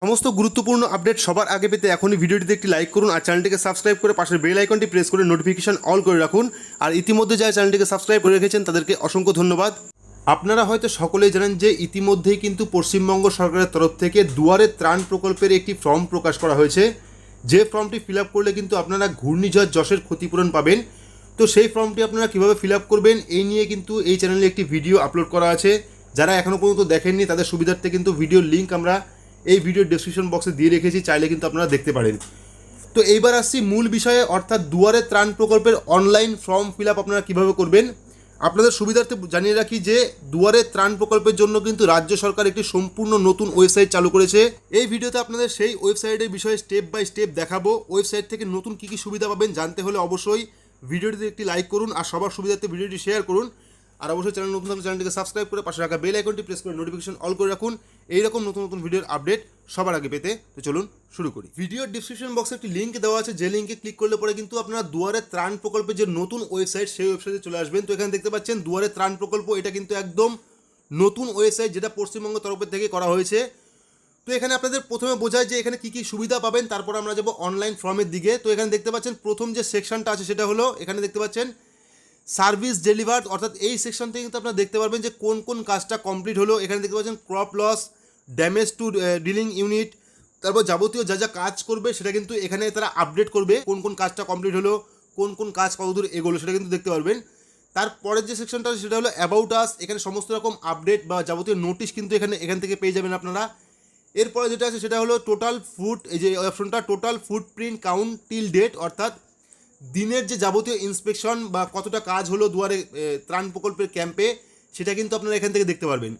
সমস্ত গুরুত্বপূর্ণ আপডেট সবার আগে পেতে এখনই ভিডিওটিতে একটি লাইক করুন আর চ্যানেলটিকে সাবস্ক্রাইব করে পাশের বেল আইকনটি প্রেস করে নোটিফিকেশন অল করে রাখুন। আর ইতিমধ্যে যারা চ্যানেলটিকে সাবস্ক্রাইব করে রেখেছেন তাদেরকে অসংখ্য ধন্যবাদ। আপনারা হয়তো সকলেই জানেন যে ইতিমধ্যেই কিন্তু পশ্চিমবঙ্গ সরকারের তরফ থেকে দুয়ারে ত্রাণ প্রকল্পের একটি ফর্ম প্রকাশ করা হয়েছে। যে ফর্মটি ফিল আপ করলে কিন্তু আপনারা ঘূর্ণিঝড় যশের ক্ষতিপূরণ পাবেন। তো সেই ফর্মটি আপনারা কীভাবে ফিল আপ করবেন এই নিয়ে কিন্তু এই চ্যানেলে একটি ভিডিও আপলোড করা আছে। যারা এখনও পর্যন্ত দেখেননি তাদের সুবিধার্থে কিন্তু ভিডিওর লিঙ্ক আমরা এই ভিডিওর ডেসক্রিপশন বক্সে দিয়ে রেখেছি, চাইলে কিন্তু আপনারা দেখতে পারেন। তো এইবার আসছি মূল বিষয়ে, অর্থাৎ দুয়ারে ত্রাণ প্রকল্পের অনলাইন ফর্ম ফিল আপ আপনারা কীভাবে করবেন। আপনাদের সুবিধার্থে জানিয়ে রাখি যে দুয়ারে ত্রাণ প্রকল্পের জন্য কিন্তু রাজ্য সরকার একটি সম্পূর্ণ নতুন ওয়েবসাইট চালু করেছে। এই ভিডিওতে আপনাদের সেই ওয়েবসাইটের বিষয়ে স্টেপ বাই স্টেপ দেখাবো। ওয়েবসাইট থেকে নতুন কী কী সুবিধা পাবেন জানতে হলে অবশ্যই ভিডিওটিতে একটি লাইক করুন আর সবার সুবিধার্থে ভিডিওটি শেয়ার করুন। আর অবশ্যই চ্যানেল নতুন থাকলে চ্যানেলটিকে সাবস্ক্রাইব করে পাশে রাখা বেল আইকনটি প্রেস করে নোটিফিকেশন অল করে রাখুন এইরকম নতুন নতুন ভিডিওর আপডেট সবার আগে পেতে। তো চলুন শুরু করি। ভিডিওর ডিসক্রিপশন বক্সে একটি লিঙ্ক দেওয়া আছে, যে লিঙ্কে ক্লিক করলে পরে কিন্তু আপনারা দুয়ারে ত্রাণ প্রকল্পের যে নতুন ওয়েবসাইট সেই ওয়েবসাইটে চলে আসবেন। তো এখানে দেখতে পাচ্ছেন দুয়ারে ত্রাণ প্রকল্প, এটা কিন্তু একদম নতুন ওয়েবসাইট যেটা পশ্চিমবঙ্গ তরফের থেকে করা হয়েছে। তো এখানে আপনাদের প্রথমে বোঝায় যে এখানে কী কী সুবিধা পাবেন, তারপর আমরা যাবো অনলাইন ফর্মের দিকে। তো এখানে দেখতে পাচ্ছেন প্রথম যে সেকশনটা আছে সেটা হলো, এখানে দেখতে পাচ্ছেন সার্ভিস ডেলিভার্ড, অর্থাৎ এই সেকশন থেকে কিন্তু আপনারা দেখতে পারবেন যে কোন কোন কাজটা কমপ্লিট হলো। এখানে দেখতে পাচ্ছেন crop loss, damage to dwelling unit, তারপর যাবতীয় যা যা কাজ করবে সেটা কিন্তু এখানে তারা আপডেট করবে, কোন কোন কাজটা কমপ্লিট হলো, কোন কোন কাজ কতদূর এগোলো সেটা কিন্তু দেখতে পারবেন। তারপরের যে সেকশনটা আছে সেটা হলো অ্যাবাউট আস, এখানে সমস্ত রকম আপডেট বা যাবতীয় নোটিশ কিন্তু এখান থেকে পেয়ে যাবেন আপনারা। এরপরে যেটা আছে সেটা হলো টোটাল ফুড, এই যে অপশনটা total footprint count till date, অর্থাৎ দিনের যে যাবতীয় ইন্সপেকশন বা কতটা কাজ হলো দুয়ারে ত্রাণ প্রকল্পের ক্যাম্পে সেটা কিন্তু আপনারা এখান থেকে দেখতে পারবেন।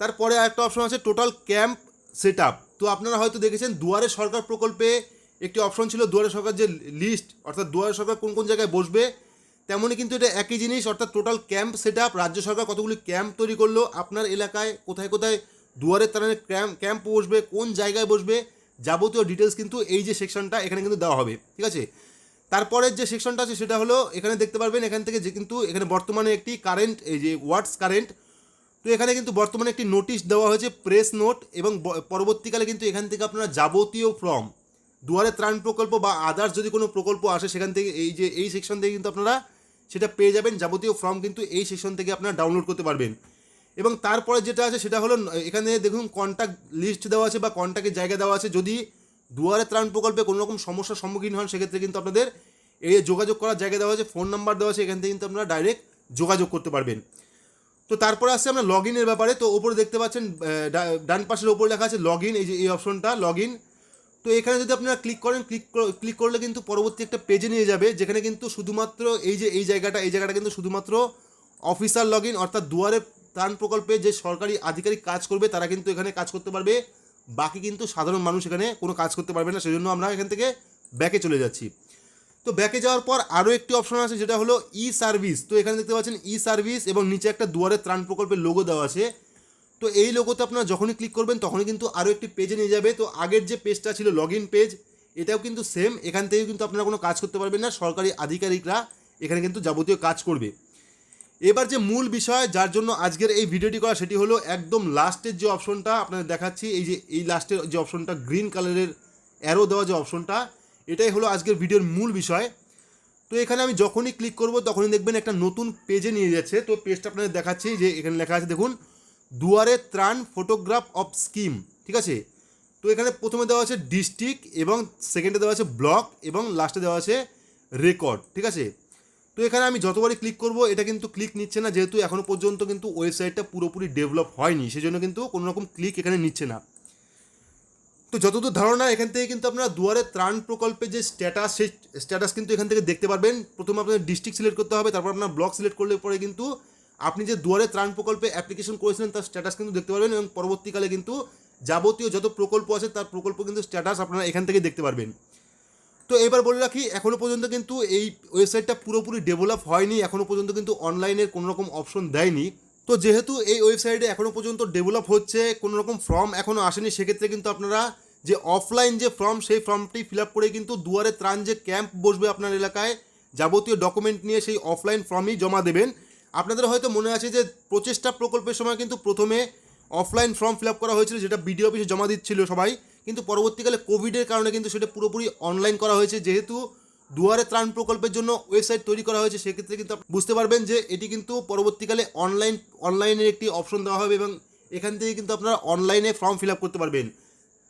তারপরে একটা অপশন আছে টোটাল ক্যাম্প সেট আপ। তো আপনারা হয়তো দেখেছেন দুয়ারে সরকার প্রকল্পে একটি অপশন ছিল দুয়ারে সরকার যে লিস্ট, অর্থাৎ দুয়ারে সরকার কোন কোন জায়গায় বসবে, তেমনই কিন্তু এটা একই জিনিস, অর্থাৎ টোটাল ক্যাম্প সেট আপ। রাজ্য সরকার কতগুলি ক্যাম্প তৈরি করলো আপনার এলাকায়, কোথায় কোথায় দুয়ারে ত্রাণের ক্যাম্প বসবে, কোন জায়গায় বসবে, যাবতীয় ডিটেলস কিন্তু এই যে সেকশনটা এখানে কিন্তু দেওয়া হবে, ঠিক আছে। তারপরের যে সেকশনটা আছে সেটা হলো, এখানে দেখতে পারবেন এখান থেকে যে কিন্তু এখানে বর্তমানে একটি কারেন্ট, এই যে ওয়াটস কারেন্ট, তো এখানে কিন্তু বর্তমানে একটি নোটিশ দেওয়া হয়েছে প্রেস নোট, এবং পরবর্তীকালে কিন্তু এখান থেকে আপনারা যাবতীয় ফর্ম দুয়ারে ত্রাণ প্রকল্প বা আদার্স যদি কোনো প্রকল্প আসে সেখান থেকে এই সেকশন থেকে কিন্তু আপনারা সেটা পেয়ে যাবেন। যাবতীয় ফর্ম কিন্তু এই সেকশন থেকে আপনারা ডাউনলোড করতে পারবেন। এবং তারপরে যেটা আছে সেটা হলো, এখানে দেখুন কন্ট্যাক্ট লিস্ট দেওয়া আছে বা কন্ট্যাক্টের জায়গা দেওয়া আছে। যদি দুয়ারে ত্রাণ প্রকল্পে কোনো রকম সমস্যার সম্মুখীন হন সেক্ষেত্রে কিন্তু আপনাদের এই যোগাযোগ করার জায়গা দেওয়া আছে, ফোন নাম্বার দেওয়া আছে, এখান থেকে কিন্তু আপনারা ডাইরেক্ট যোগাযোগ করতে পারবেন। তো তারপরে আসছে আমরা লগ ইনের ব্যাপারে। তো ওপরে দেখতে পাচ্ছেন ডান পাশের ওপরে লেখা আছে লগ ইন, এই যে এই অপশনটা লগ ইন। তো এখানে যদি আপনারা ক্লিক করেন, ক্লিক করলে কিন্তু পরবর্তী একটা পেজে নিয়ে যাবে, যেখানে কিন্তু শুধুমাত্র এই জায়গাটা কিন্তু শুধুমাত্র অফিসার লগ ইন, অর্থাৎ দুয়ারে ত্রাণ প্রকল্পে যে সরকারি আধিকারিক কাজ করবে তারা কিন্তু এখানে কাজ করতে পারবে, বাকি কিন্তু সাধারণ মানুষ এখানে কোনো কাজ করতে পারবে না। সেজন্য আমরা এখান থেকে ব্যাকে চলে যাচ্ছি। তো ব্যাকে যাওয়ার পর আরও একটি অপশন আছে যেটা হলো ই সার্ভিস। তো এখানে দেখতে পাচ্ছেন ই সার্ভিস এবং নিচে একটা দুয়ারে ত্রাণ প্রকল্পের লোগো দেওয়া আছে। তো এই লোগোতে আপনারা যখনই ক্লিক করবেন তখনই কিন্তু আরও একটি পেজে নিয়ে যাবে। তো আগের যে পেজটা ছিল লগ ইন পেজ, এটাও কিন্তু সেম, এখান থেকে কিন্তু আপনারা কোনো কাজ করতে পারবেন না, সরকারি আধিকারিকরা এখানে কিন্তু যাবতীয় কাজ করবে। এবার যে মূল বিষয় যার জন্য আজকের এই ভিডিওটি করা সেটি হলো একদম লাস্টের যে অপশনটা আপনাদের দেখাচ্ছি, এই লাস্টের যে অপশনটা গ্রিন কালারের অ্যারো দেওয়া যে অপশনটা, এটাই হলো আজকের ভিডিওর মূল বিষয়। তো এখানে আমি যখনই ক্লিক করব তখনই দেখবেন একটা নতুন পেজে নিয়ে যাচ্ছে। তো পেজটা আপনাদের দেখাচ্ছি, যে এখানে লেখা আছে দেখুন দুয়ারে ত্রাণ ফটোগ্রাফ অফ স্কিম, ঠিক আছে। তো এখানে প্রথমে দেওয়া আছে ডিস্ট্রিক্ট, এবং সেকেন্ডে দেওয়া আছে ব্লক, এবং লাস্টে দেওয়া আছে রেকর্ড, ঠিক আছে। তো এখানে আমি যতবারই ক্লিক করব এটা কিন্তু ক্লিক নিচ্ছে না, যেহেতু এখনও পর্যন্ত কিন্তু ওয়েবসাইটটা পুরোপুরি ডেভেলপ হয়নি, সেজন্য কিন্তু কোনো রকম ক্লিক এখানে নিচ্ছে না। তো যতদূর ধারণা এখান থেকে কিন্তু আপনারা দুয়ারে ত্রাণ প্রকল্পের যে স্ট্যাটাস, সেই স্ট্যাটাস কিন্তু এখান থেকে দেখতে পারবেন। প্রথমে আপনাদের ডিস্ট্রিক্ট সিলেক্ট করতে হবে, তারপর আপনার ব্লক সিলেক্ট করলে পরে কিন্তু আপনি যে দুয়ারে ত্রাণ প্রকল্পে অ্যাপ্লিকেশন করেছিলেন তার স্ট্যাটাস কিন্তু দেখতে পারবেন, এবং পরবর্তীকালে কিন্তু যাবতীয় যত প্রকল্প আছে তার প্রকল্প কিন্তু স্ট্যাটাস আপনারা এখান থেকে দেখতে পারবেন। তো এবার বলে রাখি, এখনও পর্যন্ত কিন্তু এই ওয়েবসাইটটা পুরোপুরি ডেভেলপ হয়নি, এখনও পর্যন্ত কিন্তু অনলাইনের কোনো রকম অপশন দেয়নি। তো যেহেতু এই ওয়েবসাইটে এখনও পর্যন্ত ডেভেলপ হচ্ছে, কোনো রকম ফর্ম এখনও আসেনি, সেক্ষেত্রে কিন্তু আপনারা যে অফলাইন যে ফর্ম সেই ফর্মটি ফিল আপ করে কিন্তু দুয়ারে ত্রাণ যে ক্যাম্প বসবে আপনার এলাকায় যাবতীয় ডকুমেন্ট নিয়ে সেই অফলাইন ফর্মই জমা দেবেন। আপনাদের হয়তো মনে আছে যে প্রচেষ্টা প্রকল্পের সময় কিন্তু প্রথমে অফলাইন ফর্ম ফিল আপ করা হয়েছিল, যেটা বিডিও অফিসে জমা দিচ্ছিল সবাই, কিন্তু পরবর্তীকালে কোভিডের কারণে কিন্তু সেটা পুরোপুরি অনলাইন করা হয়েছে। যেহেতু দুয়ারে ত্রাণ প্রকল্পের জন্য ওয়েবসাইট তৈরি করা হয়েছে, সেক্ষেত্রে কিন্তু আপনি বুঝতে পারবেন যে এটি কিন্তু পরবর্তীকালে অনলাইনের একটি অপশন দেওয়া হবে এবং এখান থেকে কিন্তু আপনারা অনলাইনে ফর্ম ফিল আপ করতে পারবেন।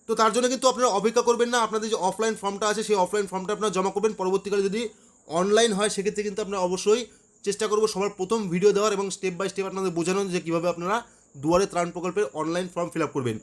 তো তার জন্য কিন্তু আপনারা অপেক্ষা করবেন না, আপনাদের যে অফলাইন ফর্মটা আছে সেই অফলাইন ফর্মটা আপনারা জমা করবেন। পরবর্তীকালে যদি অনলাইন হয় সেক্ষেত্রে কিন্তু আপনারা অবশ্যই চেষ্টা করবো সবার প্রথম ভিডিও দেওয়ার এবং স্টেপ বাই স্টেপ আপনাদের বোঝানোর যে কীভাবে আপনারা দুয়ারে ত্রাণ প্রকল্পের অনলাইন ফর্ম ফিল আপ করবেন।